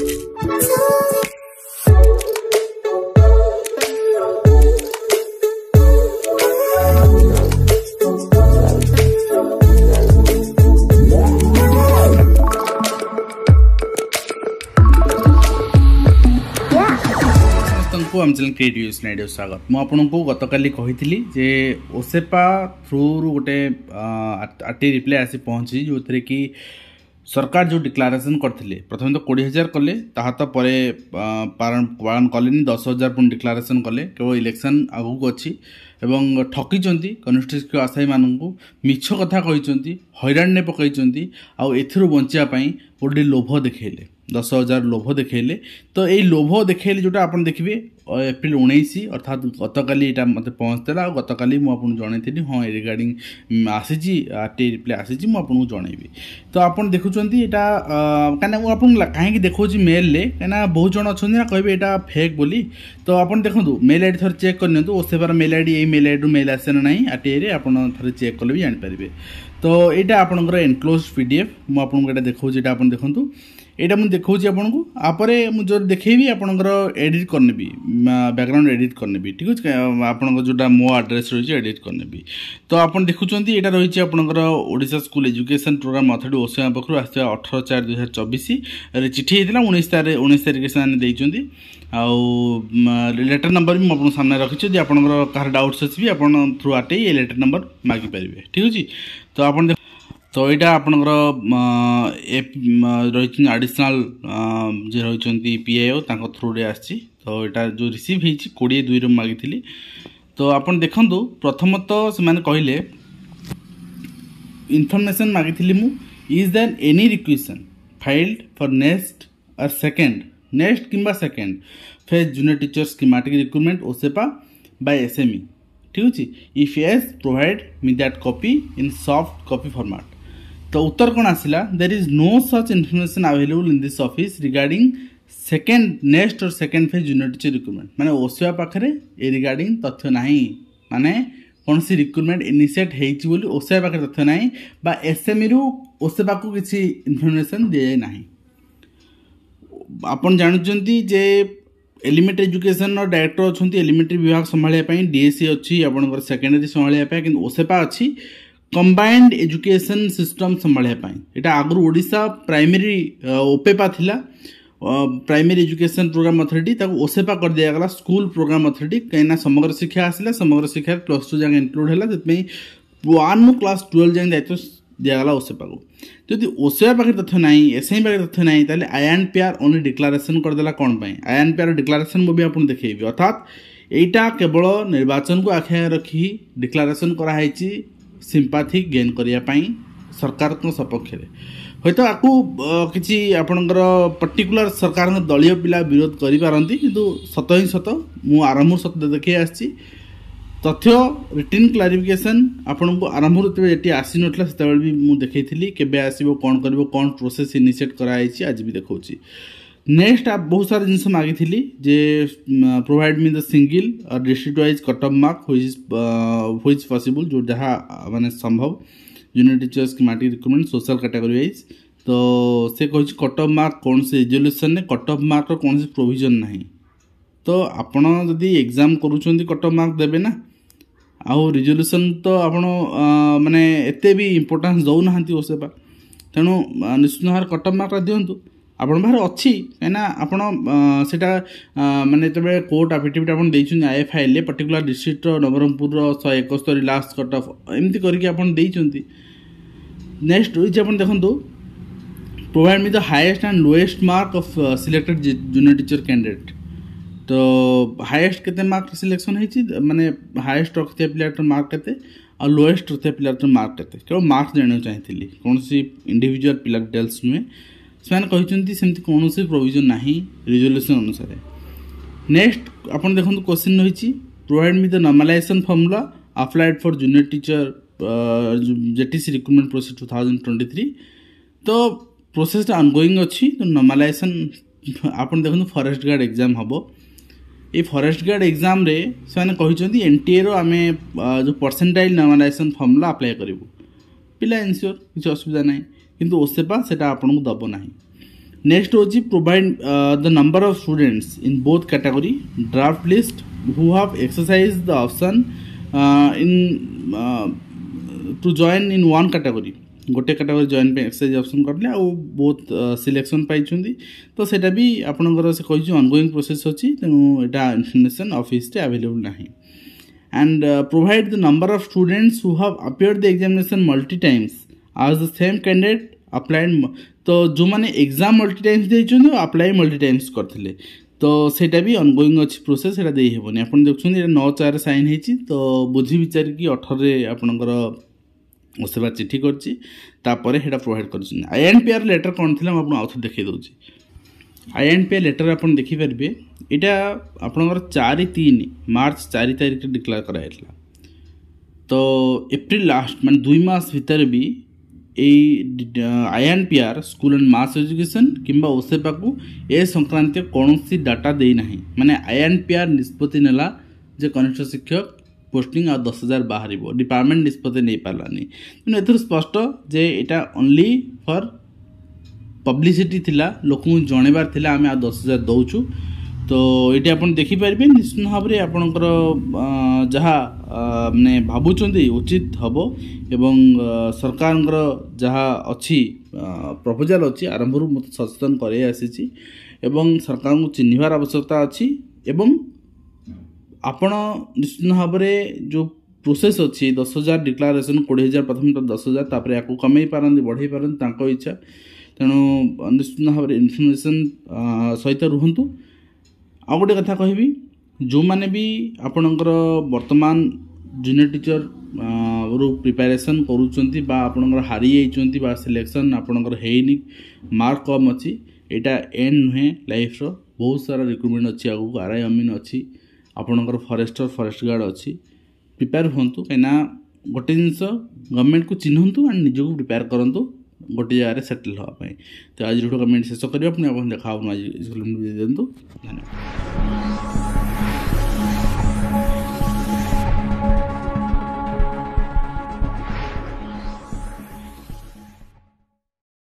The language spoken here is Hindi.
आम चैनल क्रिएटिव स्नाइडियो स्वागत मुझे गतकाली कही जे ओसेपा थ्रू गोटे आरटी रिप्लाई आसी पहुँची जो थे कि सरकार जो डिक्लारेसन करते प्रथम तो 20,000 कले तो पालन कले 10,000 पुणी डिक्लारेसन कले केवल इलेक्शन आगू अच्छी एवं ठकी कन्स्टिट्यूएंसी आशायी मानू मिछ कथा कही हैरान ने पकई आउ एथिरु बंचापी गोटे लोभ देखले 10,000 लोभ देखले तो यही लोभ देखले जोटा आप देखिए एप्रिल 19 अर्थात गतकाली यहाँ मत पहुँचला और गतकाली मुझे जनई हाँ रिगार्डिंग आसी आरटी रिप्लाई आसी मुझे जनइबी तो आप देखुं यहाँ कहीं कहीं देखा मेल कहीं बहुत जन अच्छा ना कहे यहाँ फेक बोली तो आप देखो मेल आईडी थोड़े चेक करनी ओसेपार मेल आईडी यही मेल आईडी मेल आसे ना आरटीआई रे आप थे चेक कले भी जानीपारे तो यहाँ आपंकर एनक्लोज पीडीएफ मुझे देखा यहाँ आप देखूँ यहाँ मुझे देखा आपको आपरे मुझे देखी आपंकर एडिट करने बैकग्राउंड एडिट करने ठीक अच्छे आपंकर जोटा मो आड्रेस रही एडिट करने तो आप देखुं यहाँ रही आपंकर Odisha school education program authority OSEPA पक्षर आस 18/4/2024 चिठी होता 19 तारीख से आउ लेटर नंबर भी मुझे सामने रखी आपंकर कहार डाउट्स अच्छी भी आप थ्रू आरटीआई ये लेटर नंबर मागिपारे ठीक अच्छे तो आप तो यहाँ आपंकर रही आडिशनल जे रही पीआईओ थ्रू रे आसी तो यहाँ जो रिसीव होती 20/2 मागी तो आप देखु प्रथमतः से कहले इनफॉरमेशन मागी मु is there any requisition filed for next और second phase junior teacher schematic recruitment OSEPA by SME ठीक अच्छे if yes provide me that copy in soft copy format तो उत्तर कौन आसला there is no such information available in this office regarding next और second phase junior teacher recruitment माने ओसेपा पाखरे ए रिगार्डिंग तथ्य नाही माने कौन सी रिक्रूटमेंट इनिशिएट हेइची बोली ओसेपा पाखरे तथ्य नाही बा एसएमई रु ओसेपा को किसी इनफॉरमेशन दिए नाही आपण जानुचंती जे एलिमेंटरी एजुकेशन डायरेक्टर अच्छा एलिमेंटरी विभाग संभाळिया डीएससी अच्छी आपंकर सेकेंडरी संभाळिया कि ओसेपा अच्छी कंबाइंड एजुकेशन सिस्टम संभाळिया यहाँ आगु ओडिशा प्राइमरी ओपेपा थिला primary education program authority OSEPA कर दिया स्कूल प्रोग्राम अथॉरिटी कहीं समग्र शिक्षा आसला समग्र शिक्षा +2 जाए इंक्लूड है से 1 ରୁ क्लास 12 जाए दायित्व दिगला ओसेपा को जदि ओसेपा पाखे तथ्य ना एसआई पाखे तथ्य ना ताले आईएनपीआर ओनली डिक्लारेसन करदेला कौन आईएनपीआर डिक्लारेसन मुझे आपको देखी अर्थात यहाँ केवल निर्वाचन को आखिया रखी डिक्लारेसन कराई सिंपाथी गेन करने सरकार सपक्ष हयत तो आपको किसी आपणकर पर्टिकुलर सरकार दलीय पिला विरोध करें किंतु सत ही सत मु आरंभ सत देखी आसी तथ्य रिटन क्लारिफिकेशन आपन को आरंभ ये आसी ना से भी मुझे देखी केबे आसो कौन कर कौन प्रोसेस इनिशिएट कराई आज भी देखा नेक्स्ट आप बहुत सारा जिनस मागी जे प्रोवाइड मी द सिंगल और district wise cut off mark which possible जो जहाँ माने संभव junior teacher schematic recruitment social category wise तो से कह कट ऑफ मार्क कौन से रिजोल्यूशन ने कट ऑफ मार्क कौन से प्रोविजन ना तो आपण जदि एग्जाम करुँच कट ऑफ मार्क देवे ना आउ रिजोल्यूशन तो आपण माने एते भी इम्पोर्टेंस दौना ओसेपा तेणु निश्चित भाव कट ऑफ मार्क दिंतु आपण बाहर अच्छी कहीं आपण से माने जो कोर्ट आफिडेविट आप आईएफआईएल particular district Nabarangpur 171 last cut off एमती करके नेक्स्ट रही आप देखो provide me the highest and lowest mark of selected junior teacher candidate तो हाईएस्ट केते मार्क सिलेक्शन होती माने हाईएस्ट रखते पिलार मार्क केते और लोएस्ट रखते पिलार मार्क केते केवल मार्क्स जाना चाहिए कौन सी इंडिविजुअल पिला डिटेल्स नुहे से कहते कौन से प्रोविजन ना रिजोल्यूशन अनुसार नेक्स्ट आप देखो क्वेश्चन रही provide me the normalization formula applied for junior teacher JTC recruitment process 2023 तो प्रोसेस ऑनगोइंग अच्छी तो नॉर्मलाइजेशन आप देखो फॉरेस्ट गार्ड एग्जाम हम ये फॉरेस्ट गार्ड एग्जाम रे से कहते एनटीए रो आमे जो परसेंटाइल नॉर्मलाइजेशन फॉर्मूला अप्लाई करूँ पिला इनश्योर किसी असुविधा ना किंतु ओसेपा सेटा आपन को दब ना नेक्स्ट होची provide the number of students in both category draft list who have exercise the option in to join in one category गोटे कैटेगरी जॉइन पे एक्सरसाइज ऑप्शन करले आ बहुत सिलेक्शन पाई तो सेटा भी आपनकर से कहि ऑनगोइंग प्रोसेस अछि तेनु एटा इन्फॉर्मेशन ऑफिस रे अवेलेबल नाही and provide the number of students who have appeared the examination multi times as the same candidate applied तो जो माने एग्जाम मल्टी टाइम्स देइछन अप्लाई मल्टी टाइम्स करथिले तो सेटा भी ऑनगोइंग अछि प्रोसेस सेटा देइ हेबोनी आपण देखछन ए 9/4 साइन हेछि तो बुझी विचार की 18 रे आपनकर ओसेबा चिठी करछि तापरे हेडा प्रोवाइड करछि आईएनपीआर लेटर कोन थिला हम आपण आउथ देखै दोछि आईएनपीआर लेटर आपण देखि परबे एटा आपनकर 4-3 मार्च 4 तारिख डिक्लेयर कराइला तो एप्रिल लास्ट मान 2 मास भीतर भी आईएनपीआर स्कूल एंड मास एजुकेशन किंबा ओसेपा को ए संक्रांत कौन सी डाटा दे ना माने आईएनपीआर निष्पत्ति नेला जे कनिष्ठ शिक्षक पोस्टिंग आ 10,000 बाहर डिपार्टमेंट निष्पत्ति नहीं पारानी तेणु एथर स्पष्ट जे एटा ओनली फॉर पब्लिसिटी थिला लोक जणेबार थिला आमे आ 10,000 दउछु तो ये आप देखिपारे निश्चित भाव में आपणकर जहाँ माने भावुंट उचित हम एवं सरकार जहाँ अच्छी प्रपोजाल अच्छी आरंभ मत सचेतन कर सरकार को चिन्हवार आवश्यकता अच्छी एवं आपण निश्चित भाव में जो प्रोसेस अच्छी 10,000 डिक्लारेसन 20,000 प्रथम तो 10,000 तापर या कमे पारती बढ़े पारती इच्छा तेणु निश्चित भाव में इनफर्मेशन सहित रुहतु आ गोटे कथा कहबी जो माने भी आपणकर वर्तमान जूनियर टीचर रू प्रिपेरेसन करूचंती बा आपणकर हारी जाइचंती बा सिलेक्शन आपणकर हेइनी मार्क कम अच्छी एटा एंड नुहे लाइफ रो बहुत सारा रिक्रुटमेंट अच्छी आगु आरआई अमीन अच्छी आपणकर फॉरेस्टर फॉरेस्ट गार्ड अच्छी प्रिपेयर होंतु कहीं गोटे जिनस गवर्नमेंट को चिन्हतु एंड निजक प्रिपेयर करंतु गोटे जगह सेटल हाँपाई तो आज वीडियो कमेंट शेष करवा पुणी आप देखा दिंतु धन्यवाद।